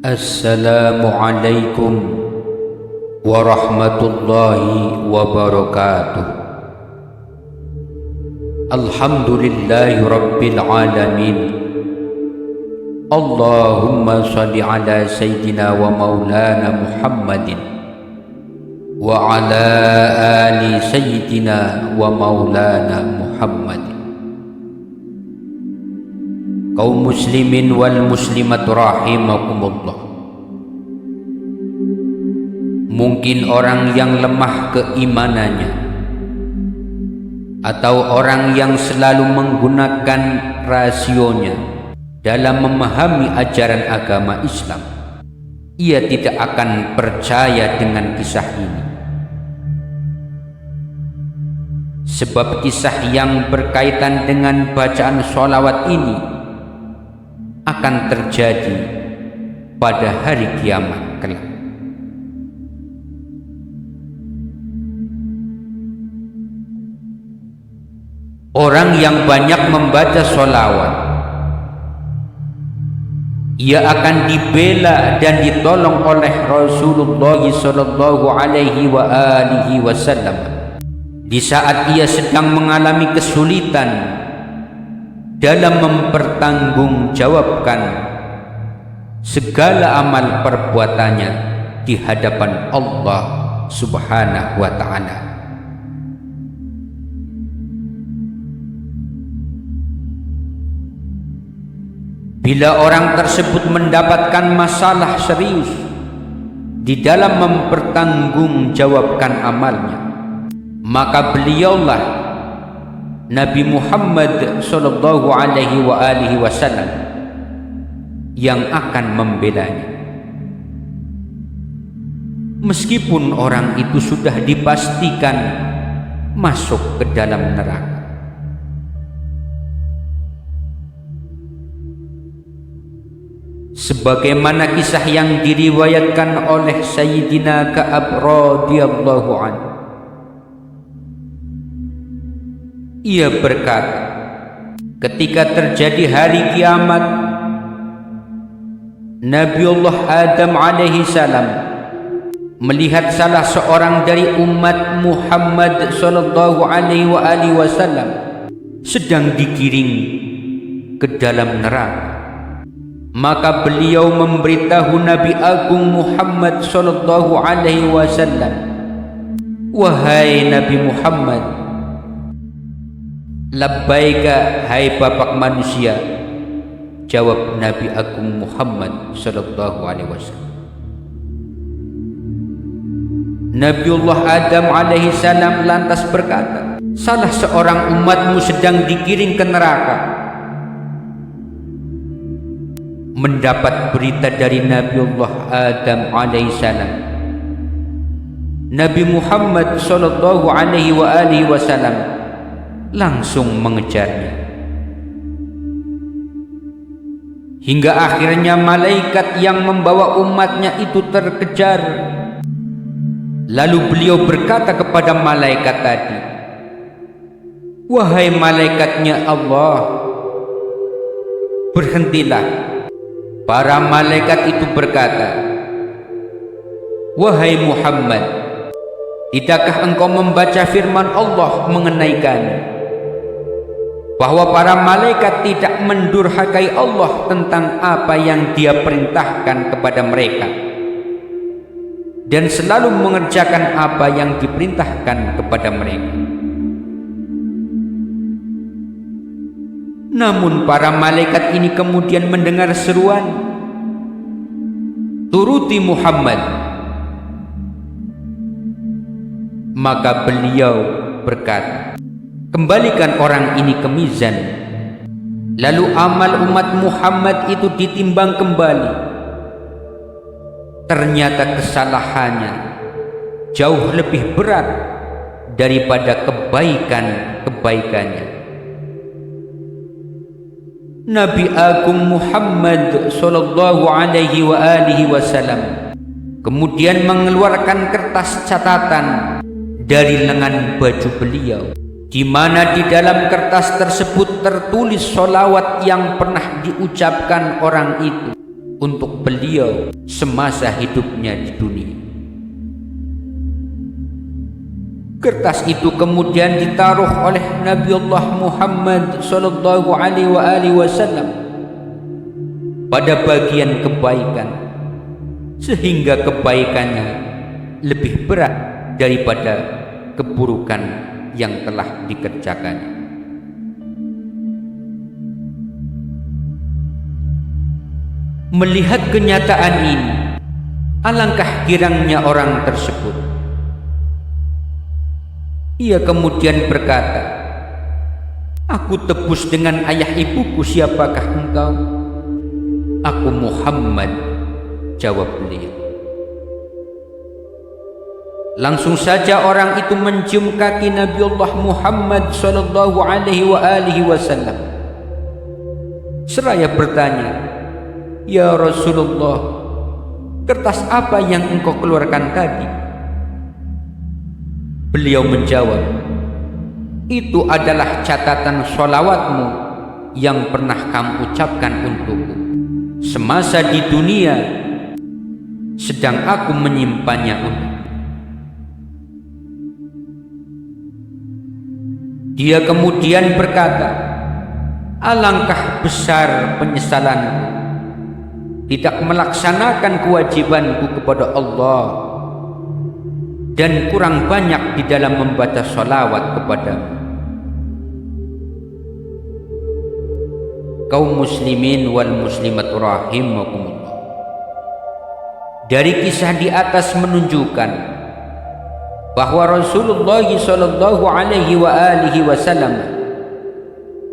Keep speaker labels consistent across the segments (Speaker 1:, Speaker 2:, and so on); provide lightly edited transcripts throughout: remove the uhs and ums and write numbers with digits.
Speaker 1: Assalamualaikum warahmatullahi wabarakatuh. Alhamdulillahi rabbil alamin. Allahumma salli ala sayyidina wa maulana Muhammadin wa ala ali sayyidina wa maulana Muhammadin. Kaum muslimin wal muslimat rahimakumullah. Mungkin orang yang lemah keimanannya, atau orang yang selalu menggunakan rasionya dalam memahami ajaran agama Islam, ia tidak akan percaya dengan kisah ini. Sebab kisah yang berkaitan dengan bacaan sholawat ini akan terjadi pada hari kiamat kelak. Orang yang banyak membaca sholawat, ia akan dibela dan ditolong oleh Rasulullah sallallahu alaihi wasallam di saat ia sedang mengalami kesulitan dalam mempertanggungjawabkan segala amal perbuatannya di hadapan Allah Subhanahu wa ta'ala. Bila orang tersebut mendapatkan masalah serius di dalam mempertanggungjawabkan amalnya, maka beliaulah Nabi Muhammad sallallahu alaihi wasallam yang akan membelanya. Meskipun orang itu sudah dipastikan masuk ke dalam neraka. Sebagaimana kisah yang diriwayatkan oleh Sayyidina Ka'ab radhiyallahu anhu, ia berkata, ketika terjadi hari kiamat, Nabiullah Adam alaihi salam melihat salah seorang dari umat Muhammad sallallahu alaihi wasallam sedang digiring ke dalam neraka. Maka beliau memberitahu Nabi Agung Muhammad sallallahu alaihi wasallam, "Wahai Nabi Muhammad." "Labbaika hai bapak manusia," jawab Nabi Agung Muhammad sallallahu alaihi wasallam. Nabiullah Adam alaihi salam lantas berkata, "Salah seorang umatmu sedang digiring ke neraka." Mendapat berita dari Nabiullah Adam alaihi salam, Nabi Muhammad sallallahu alaihi wasallam langsung mengejarnya, hingga akhirnya malaikat yang membawa umatnya itu terkejar. Lalu beliau berkata kepada malaikat tadi, "Wahai malaikatnya Allah, berhentilah." Para malaikat itu berkata, "Wahai Muhammad, tidakkah engkau membaca firman Allah mengenai kami, bahwa para malaikat tidak mendurhakai Allah tentang apa yang Dia perintahkan kepada mereka, dan selalu mengerjakan apa yang diperintahkan kepada mereka?" Namun para malaikat ini kemudian mendengar seruan, "Turuti Muhammad." Maka beliau berkata, "Kembalikan orang ini ke mizan." Lalu amal umat Muhammad itu ditimbang kembali. Ternyata kesalahannya jauh lebih berat daripada kebaikan-kebaikannya. Nabi Agung Muhammad sallallahu alaihi wasallam kemudian mengeluarkan kertas catatan dari lengan baju beliau, di mana di dalam kertas tersebut tertulis sholawat yang pernah diucapkan orang itu untuk beliau semasa hidupnya di dunia. Kertas itu kemudian ditaruh oleh Nabiullah Muhammad sallallahu alaihi wasallam pada bagian kebaikan, sehingga kebaikannya lebih berat daripada keburukan yang telah dikerjakannya. Melihat kenyataan ini, alangkah girangnya orang tersebut. Ia kemudian berkata, "Aku tebus dengan ayah ibuku, siapakah engkau?" "Aku Muhammad," jawab beliau. Langsung saja orang itu mencium kaki Nabiullah Muhammad sallallahu alaihi wasallam seraya bertanya, "Ya Rasulullah, kertas apa yang engkau keluarkan tadi?" Beliau menjawab, "Itu adalah catatan sholawatmu yang pernah kamu ucapkan untukku semasa di dunia, sedang aku menyimpannya untukmu." Dia kemudian berkata, "Alangkah besar penyesalanku tidak melaksanakan kewajibanku kepada Allah dan kurang banyak di dalam membaca sholawat kepadamu." Kaum muslimin wal muslimat rahimakumullah, dari kisah di atas menunjukkan bahwa Rasulullah sallallahu alaihi wasallam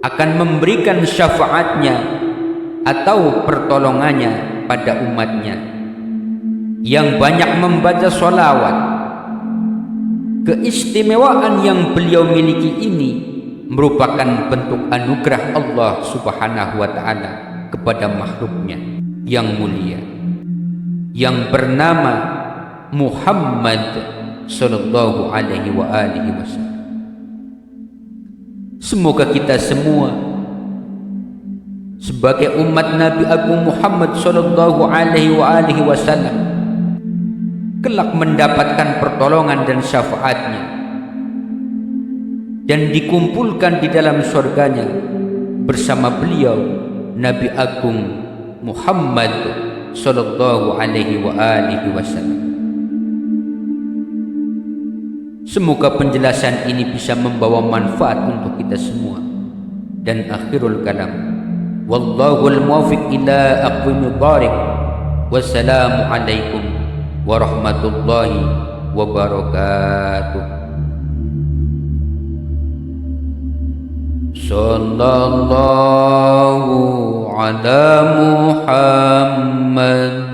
Speaker 1: akan memberikan syafaatnya atau pertolongannya pada umatnya yang banyak membaca sholawat. Keistimewaan yang beliau miliki ini merupakan bentuk anugerah Allah subhanahu wa ta'ala kepada makhluknya yang mulia, yang bernama Muhammad sallallahu alaihi wasallam. Semoga kita semua sebagai umat Nabi Agung Muhammad sallallahu alaihi wasallam kelak mendapatkan pertolongan dan syafaatnya dan dikumpulkan di dalam surganya bersama beliau Nabi Agung Muhammad sallallahu alaihi wasallam. Semoga penjelasan ini bisa membawa manfaat untuk kita semua. Dan akhirul kalam, wallahul muwaffiq ila aqwamit thariq. Wassalamu alaikum warahmatullahi wabarakatuh. Sallallahu ala Muhammad,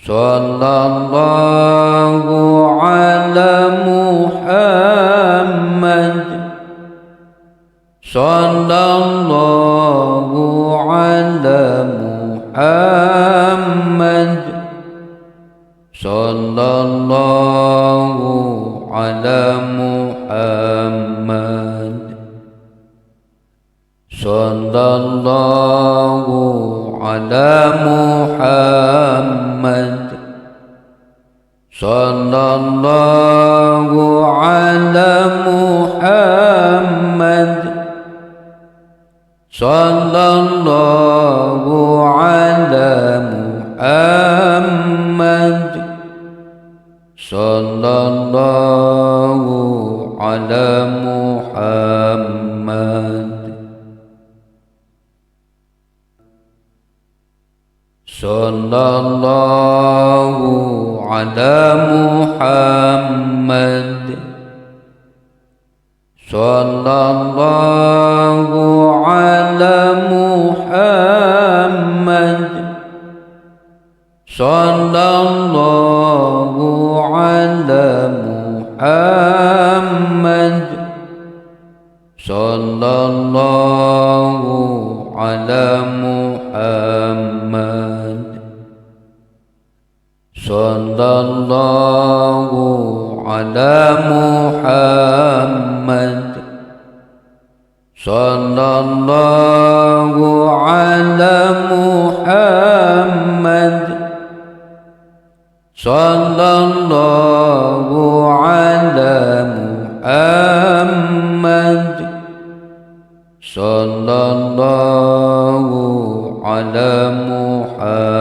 Speaker 1: sallallahu ala Muhammad, sallallahu ala Muhammad, sallallahu ala Muhammad, sallallahu ala Muhammad, sallallahu ala Muhammad, sallallahu ala Muhammad, sallallahu ala Muhammad, sallallahu ala Muhammad, sallallahu ala Muhammad, sallallahu ala Muhammad, sallallahu ala Muhammad, sallallahu ala Muhammad, sallallahu ala Muhammad, Sallallahu ala Muhammad. Sallallahu ala Muhammad.